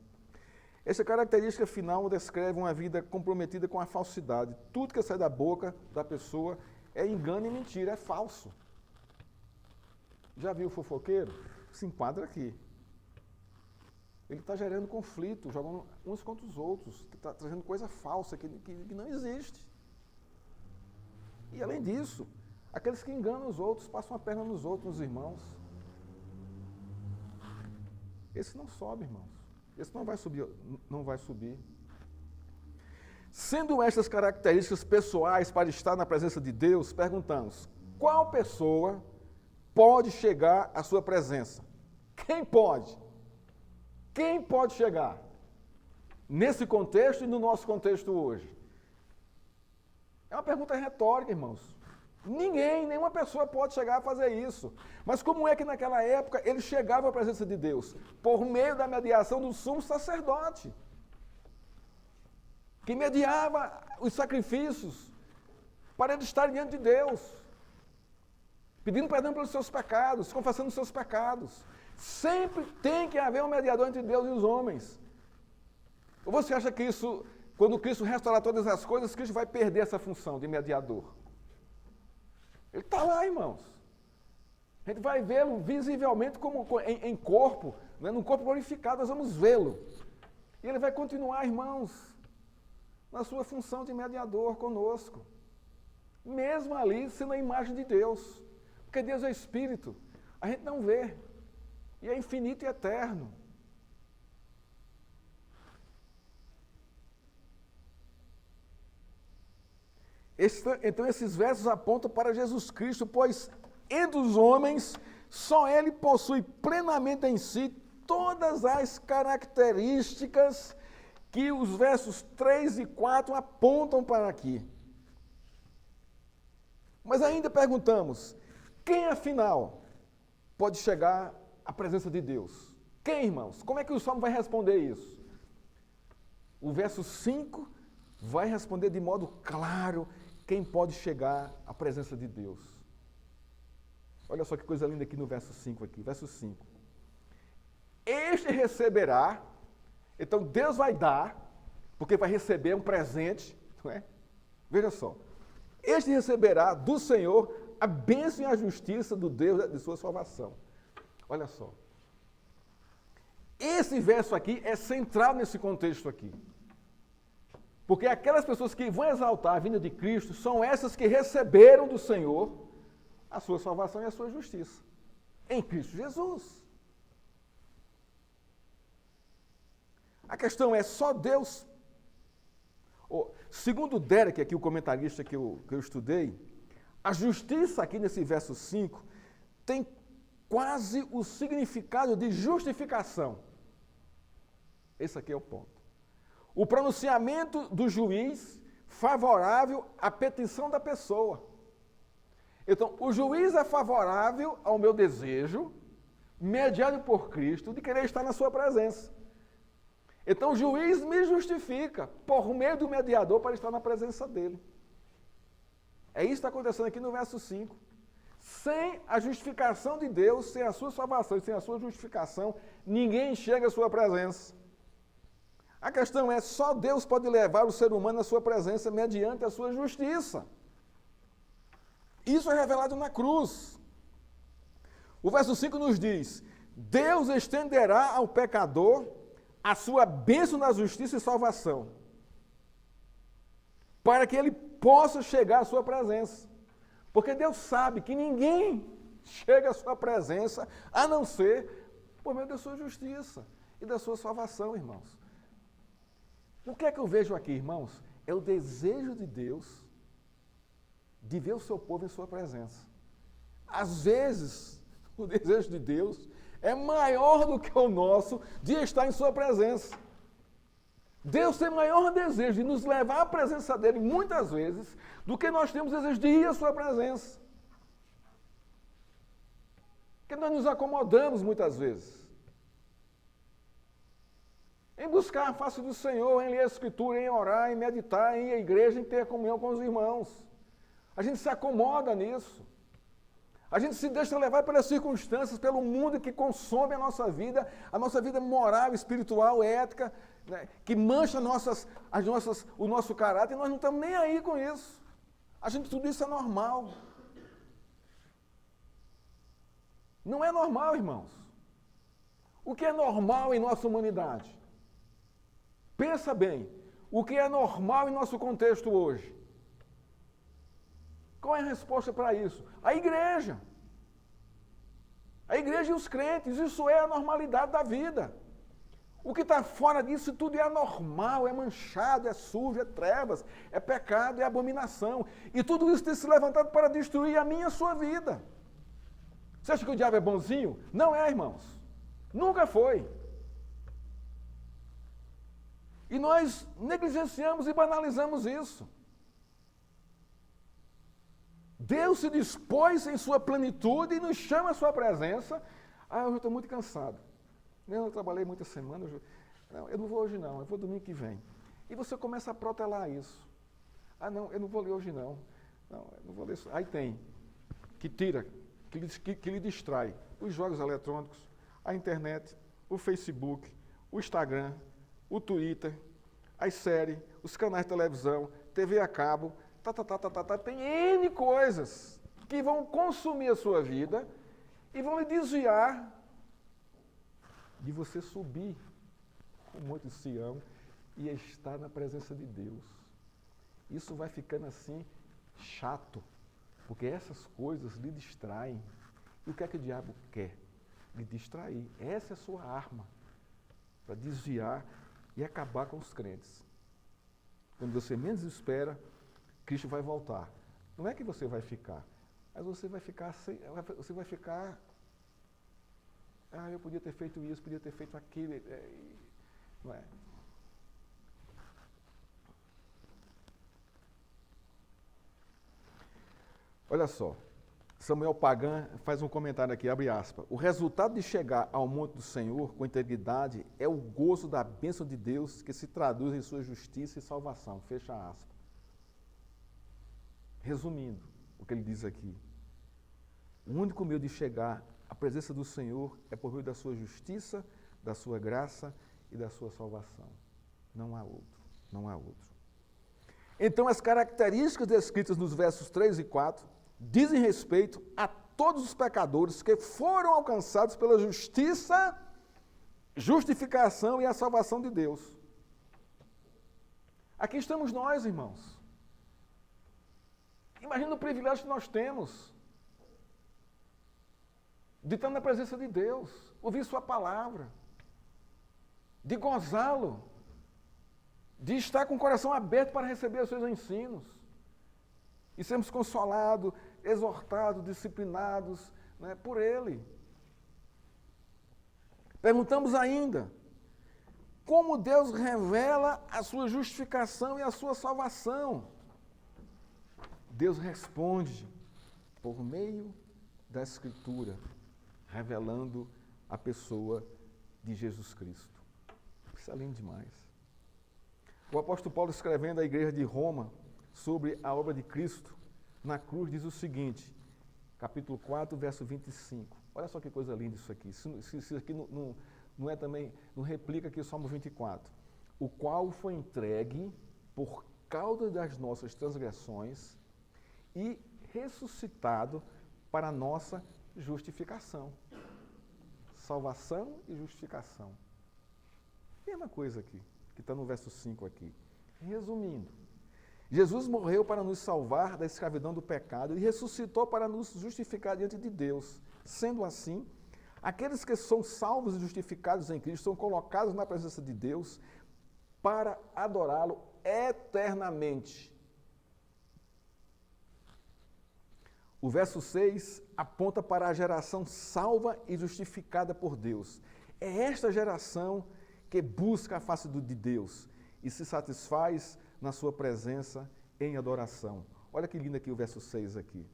Speaker 1: Essa característica final descreve uma vida comprometida com a falsidade. Tudo que sai da boca da pessoa é engano e mentira, é falso. Já viu o fofoqueiro? Se enquadra aqui. Ele está gerando conflito, jogando uns contra os outros, está trazendo coisa falsa que não existe. E além disso, aqueles que enganam os outros, passam a perna nos outros, nos irmãos. Esse não sobe, irmãos. Esse não vai subir. Sendo estas características pessoais para estar na presença de Deus, perguntamos, qual pessoa pode chegar à sua presença? Quem pode? Quem pode chegar? Nesse contexto e no nosso contexto hoje. É uma pergunta retórica, irmãos. Nenhuma pessoa pode chegar a fazer isso. Mas como é que naquela época ele chegava à presença de Deus? Por meio da mediação do sumo sacerdote, que mediava os sacrifícios para ele estar diante de Deus, pedindo perdão pelos seus pecados, confessando os seus pecados. Sempre tem que haver um mediador entre Deus e os homens. Ou você acha que isso, quando Cristo restaurar todas as coisas, Cristo vai perder essa função de mediador? Ele está lá, irmãos. A gente vai vê-lo visivelmente em corpo, né? Num corpo glorificado, nós vamos vê-lo. E ele vai continuar, irmãos, na sua função de mediador conosco. Mesmo ali, sendo a imagem de Deus. Porque Deus é Espírito. A gente não vê. E é infinito e eterno. Então esses versos apontam para Jesus Cristo, pois entre os homens, só Ele possui plenamente em si todas as características que os versos 3 e 4 apontam para aqui. Mas ainda perguntamos, quem afinal pode chegar à presença de Deus? Quem, irmãos? Como é que o Salmo vai responder isso? O verso 5 vai responder de modo claro quem pode chegar à presença de Deus. Olha só que coisa linda aqui no verso 5 aqui, verso 5. Este receberá, então Deus vai dar, porque vai receber um presente, não é? Veja só. Este receberá do Senhor a bênção e a justiça do Deus de sua salvação. Olha só. Esse verso aqui é central nesse contexto aqui. Porque aquelas pessoas que vão exaltar a vinda de Cristo são essas que receberam do Senhor a sua salvação e a sua justiça. Em Cristo Jesus. A questão é, só Deus... Segundo Derek, aqui, o comentarista que eu estudei, a justiça aqui nesse verso 5 tem quase o significado de justificação. Esse aqui é o ponto. O pronunciamento do juiz favorável à petição da pessoa. Então, o juiz é favorável ao meu desejo, mediado por Cristo, de querer estar na sua presença. Então, o juiz me justifica por meio do mediador para estar na presença dele. É isso que está acontecendo aqui no verso 5. Sem a justificação de Deus, sem a sua salvação e sem a sua justificação, ninguém chega à sua presença. A questão é, só Deus pode levar o ser humano à sua presença mediante a sua justiça. Isso é revelado na cruz. O verso 5 nos diz, Deus estenderá ao pecador a sua bênção na justiça e salvação, para que ele possa chegar à sua presença. Porque Deus sabe que ninguém chega à sua presença, a não ser por meio da sua justiça e da sua salvação, irmãos. O que é que eu vejo aqui, irmãos? É o desejo de Deus de ver o seu povo em sua presença. Às vezes, o desejo de Deus é maior do que o nosso de estar em sua presença. Deus tem maior desejo de nos levar à presença dele, muitas vezes, do que nós temos desejo de ir à sua presença. Porque nós nos acomodamos muitas vezes em buscar a face do Senhor, em ler a Escritura, em orar, em meditar, em ir à igreja, em ter comunhão com os irmãos. A gente se acomoda nisso. A gente se deixa levar pelas circunstâncias, pelo mundo que consome a nossa vida moral, espiritual, ética, né, que mancha o nosso caráter, e nós não estamos nem aí com isso. Tudo isso é normal. Não é normal, irmãos. O que é normal em nossa humanidade? Pensa bem, o que é normal em nosso contexto hoje? Qual é a resposta para isso? A igreja. A igreja e os crentes, isso é a normalidade da vida. O que está fora disso tudo é anormal, é manchado, é sujo, é trevas, é pecado, é abominação. E tudo isso tem se levantado para destruir a minha e a sua vida. Você acha que o diabo é bonzinho? Não é, irmãos. Nunca foi. E nós negligenciamos e banalizamos isso. Deus se dispôs em sua plenitude e nos chama à sua presença. Eu já estou muito cansado. Eu trabalhei muitas semanas. Eu não vou hoje não, eu vou domingo que vem. E você começa a protelar isso. Não, eu não vou ler hoje não. Não, eu não vou ler isso. Aí tem, que tira, que lhe distrai. Os jogos eletrônicos, a internet, o Facebook, o Instagram, o Twitter, as séries, os canais de televisão, TV a cabo, tem N coisas que vão consumir a sua vida e vão lhe desviar de você subir o Monte Sião e estar na presença de Deus. Isso vai ficando assim chato, porque essas coisas lhe distraem. E o que é que o diabo quer? Lhe distrair. Essa é a sua arma para desviar e acabar com os crentes. Quando você menos espera, Cristo vai voltar. Não é que você vai ficar, mas você vai ficar eu podia ter feito isso, podia ter feito aquilo, não é? Olha só, Samuel Pagan faz um comentário aqui, abre aspas. O resultado de chegar ao monte do Senhor com integridade é o gozo da bênção de Deus que se traduz em sua justiça e salvação. Fecha aspas. Resumindo o que ele diz aqui, o único meio de chegar à presença do Senhor é por meio da sua justiça, da sua graça e da sua salvação. Não há outro, não há outro. Então, as características descritas nos versos 3 e 4 dizem respeito a todos os pecadores que foram alcançados pela justiça, justificação e a salvação de Deus. Aqui estamos nós, irmãos. Imagina o privilégio que nós temos de estar na presença de Deus, ouvir sua palavra, de gozá-lo, de estar com o coração aberto para receber os seus ensinos, e sermos consolados, exortados, disciplinados, né, por Ele. Perguntamos ainda, como Deus revela a sua justificação e a sua salvação? Deus responde por meio da Escritura, revelando a pessoa de Jesus Cristo. Isso é lindo demais. O apóstolo Paulo, escrevendo à igreja de Roma sobre a obra de Cristo na cruz, diz o seguinte, capítulo 4, verso 25. Olha só que coisa linda isso aqui. Isso aqui não é também, não replica aqui o Salmo 24. O qual foi entregue por causa das nossas transgressões e ressuscitado para a nossa justificação. Salvação e justificação. Mesma coisa aqui, que está no verso 5 aqui. Resumindo, Jesus morreu para nos salvar da escravidão do pecado e ressuscitou para nos justificar diante de Deus. Sendo assim, aqueles que são salvos e justificados em Cristo são colocados na presença de Deus para adorá-lo eternamente. O verso 6 aponta para a geração salva e justificada por Deus. É esta geração que busca a face de Deus e se satisfaz na sua presença em adoração. Olha que lindo aqui o verso 6 aqui.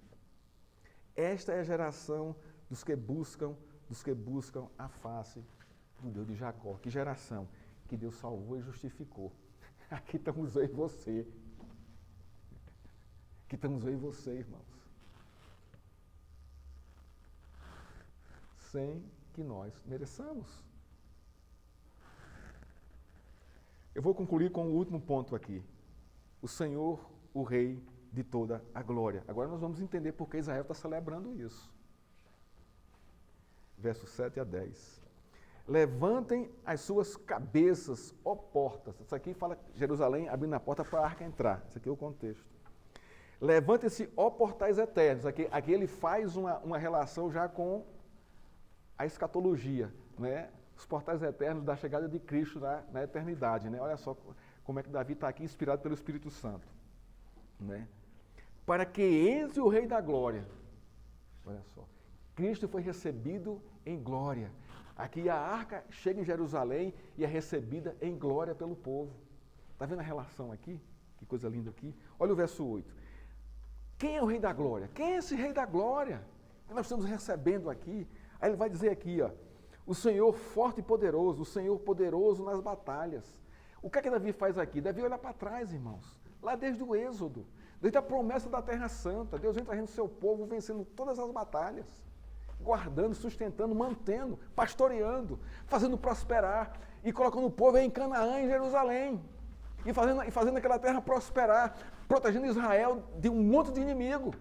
Speaker 1: Esta é a geração dos que buscam a face do Deus de Jacó. Que geração? Que Deus salvou e justificou. Aqui estamos eu e você. Aqui estamos eu e você, irmãos. Sem que nós mereçamos. Eu vou concluir com o último ponto aqui. O Senhor, o Rei de toda a glória. Agora nós vamos entender por que Israel está celebrando isso. Versos 7 a 10. Levantem as suas cabeças, ó portas. Isso aqui fala Jerusalém abrindo a porta para a arca entrar. Isso aqui é o contexto. Levantem-se, ó portais eternos. Aqui ele faz uma relação já com a escatologia, né? Os portais eternos da chegada de Cristo na eternidade. Né? Olha só como é que Davi está aqui inspirado pelo Espírito Santo. Né? Para que entre o Rei da Glória. Olha só. Cristo foi recebido em glória. Aqui a arca chega em Jerusalém e é recebida em glória pelo povo. Está vendo a relação aqui? Que coisa linda aqui. Olha o verso 8. Quem é o Rei da Glória? Quem é esse Rei da Glória que nós estamos recebendo aqui? Aí ele vai dizer aqui, ó, o Senhor forte e poderoso, o Senhor poderoso nas batalhas. O que é que Davi faz aqui? Davi olha para trás, irmãos, lá desde o Êxodo, desde a promessa da Terra Santa. Deus vem trazendo seu povo, vencendo todas as batalhas, guardando, sustentando, mantendo, pastoreando, fazendo prosperar e colocando o povo em Canaã, em Jerusalém, e fazendo aquela terra prosperar, protegendo Israel de um monte de inimigo.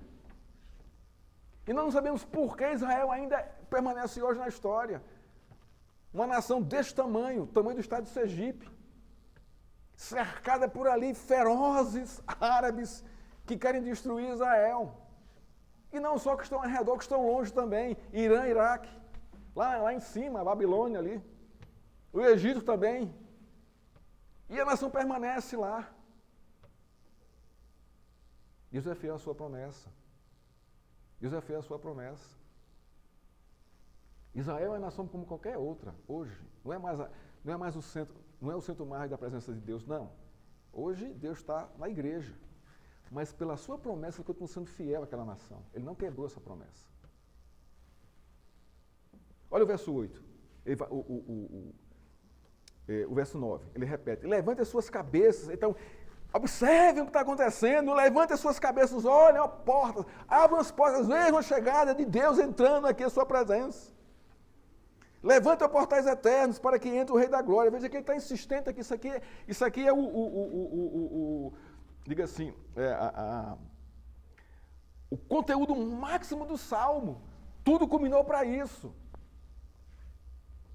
Speaker 1: E nós não sabemos por que Israel ainda permanece hoje na história. Uma nação deste tamanho do estado de Sergipe, cercada por ali ferozes árabes que querem destruir Israel. E não só que estão ao redor, que estão longe também, Irã, Iraque, lá em cima, a Babilônia ali, o Egito também. E a nação permanece lá. Deus é fiel à sua promessa. Deus é fiel à sua promessa. Israel é uma nação como qualquer outra, hoje. Não é mais o centro, não é o centro mais da presença de Deus, não. Hoje Deus está na igreja. Mas pela sua promessa ele continua sendo fiel àquela nação. Ele não quebrou essa promessa. Olha o verso 8. O verso 9. Ele repete. Levante as suas cabeças. Então, observem o que está acontecendo. Levante as suas cabeças. Olhem as portas. Abram as portas. Vejam a chegada de Deus entrando aqui em sua presença. Levanta portais eternos para que entre o Rei da Glória. Veja que ele está insistente aqui. Isso aqui é diga assim, o conteúdo máximo do Salmo. Tudo culminou para isso.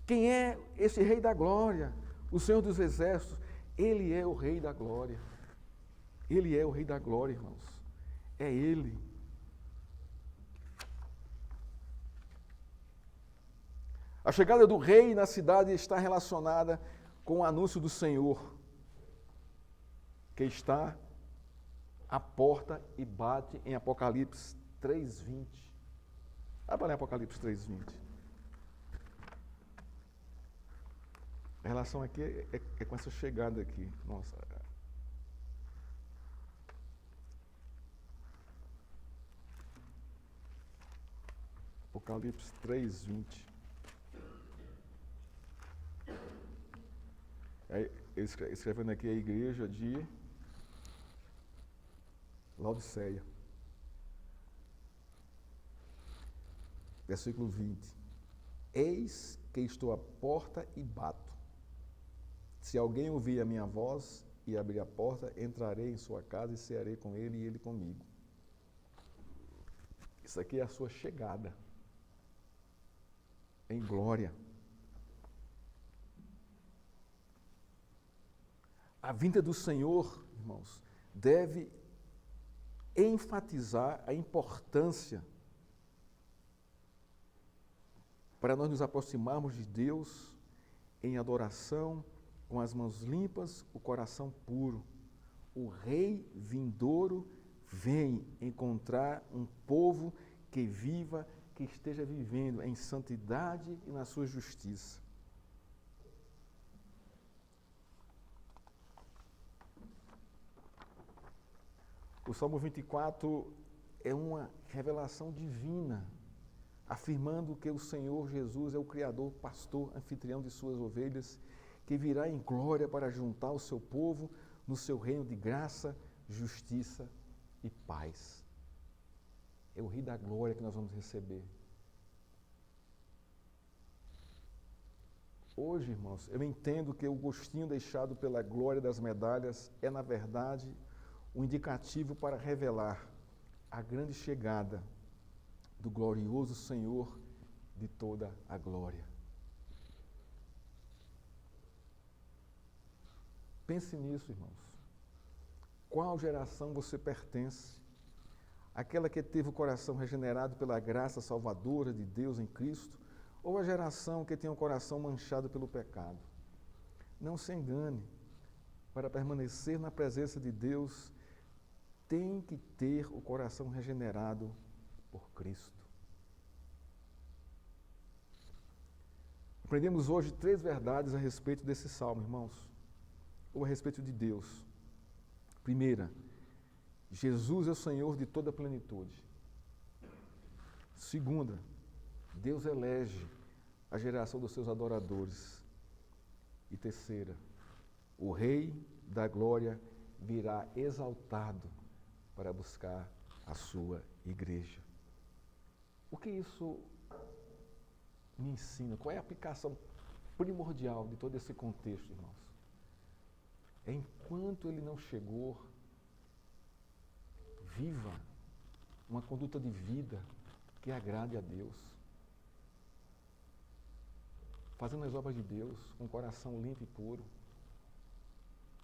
Speaker 1: Quem é esse Rei da Glória? O Senhor dos Exércitos. Ele é o Rei da Glória. Ele é o Rei da Glória, irmãos. É Ele. A chegada do rei na cidade está relacionada com o anúncio do Senhor, que está à porta e bate em Apocalipse 3:20. Vai para ler Apocalipse 3:20. A relação aqui é com essa chegada aqui. Nossa. Apocalipse 3:20. Escrevendo aqui a igreja de Laodiceia. Versículo 20. Eis que estou à porta e bato. Se alguém ouvir a minha voz e abrir a porta, entrarei em sua casa e cearei com ele e ele comigo. Isso aqui é a sua chegada em glória. A vinda do Senhor, irmãos, deve enfatizar a importância para nós nos aproximarmos de Deus em adoração, com as mãos limpas, o coração puro. O Rei vindouro vem encontrar um povo que viva, que esteja vivendo em santidade e na sua justiça. O Salmo 24 é uma revelação divina, afirmando que o Senhor Jesus é o Criador, pastor, anfitrião de suas ovelhas, que virá em glória para juntar o seu povo no seu reino de graça, justiça e paz. É o Rei da Glória que nós vamos receber. Hoje, irmãos, eu entendo que o gostinho deixado pela glória das medalhas é, na verdade, um indicativo para revelar a grande chegada do glorioso Senhor de toda a glória. Pense nisso, irmãos. Qual geração você pertence? Aquela que teve o coração regenerado pela graça salvadora de Deus em Cristo, ou a geração que tem o coração manchado pelo pecado? Não se engane, para permanecer na presença de Deus, tem que ter o coração regenerado por Cristo. Aprendemos hoje 3 verdades a respeito desse salmo, irmãos, ou a respeito de Deus. Primeira, Jesus é o Senhor de toda a plenitude. Segunda, Deus elege a geração dos seus adoradores. E terceira, o Rei da Glória virá exaltado para buscar a sua igreja. O que isso me ensina? Qual é a aplicação primordial de todo esse contexto, irmãos? É enquanto ele não chegou, viva uma conduta de vida que agrade a Deus. Fazendo as obras de Deus com o coração limpo e puro.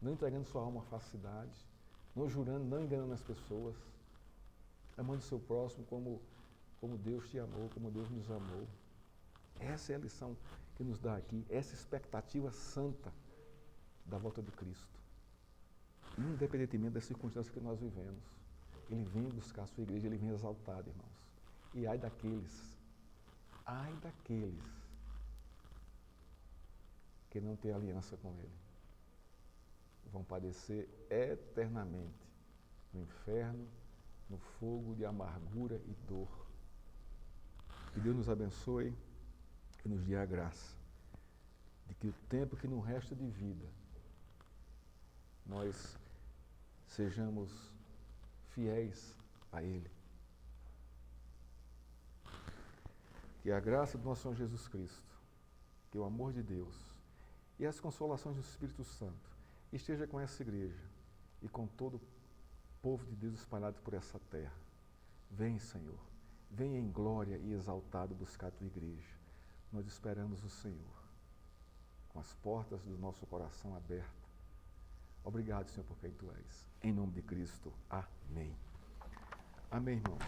Speaker 1: Não entregando sua alma à falsidade. Não jurando, não enganando as pessoas. Amando o seu próximo como Deus te amou, como Deus nos amou. Essa é a lição que nos dá aqui, essa expectativa santa da volta de Cristo. Independentemente das circunstâncias que nós vivemos. Ele vem buscar a sua igreja, ele vem exaltado, irmãos. E ai daqueles que não têm aliança com ele. Vão padecer eternamente no inferno, no fogo de amargura e dor. Que Deus nos abençoe e nos dê a graça de que o tempo que nos resta de vida, nós sejamos fiéis a Ele. Que a graça do nosso Senhor Jesus Cristo, que o amor de Deus e as consolações do Espírito Santo esteja com essa igreja e com todo o povo de Deus espalhado por essa terra. Vem, Senhor, vem em glória e exaltado buscar a tua igreja. Nós esperamos o Senhor, com as portas do nosso coração abertas. Obrigado, Senhor, por quem tu és. Em nome de Cristo. Amém. Amém, irmãos.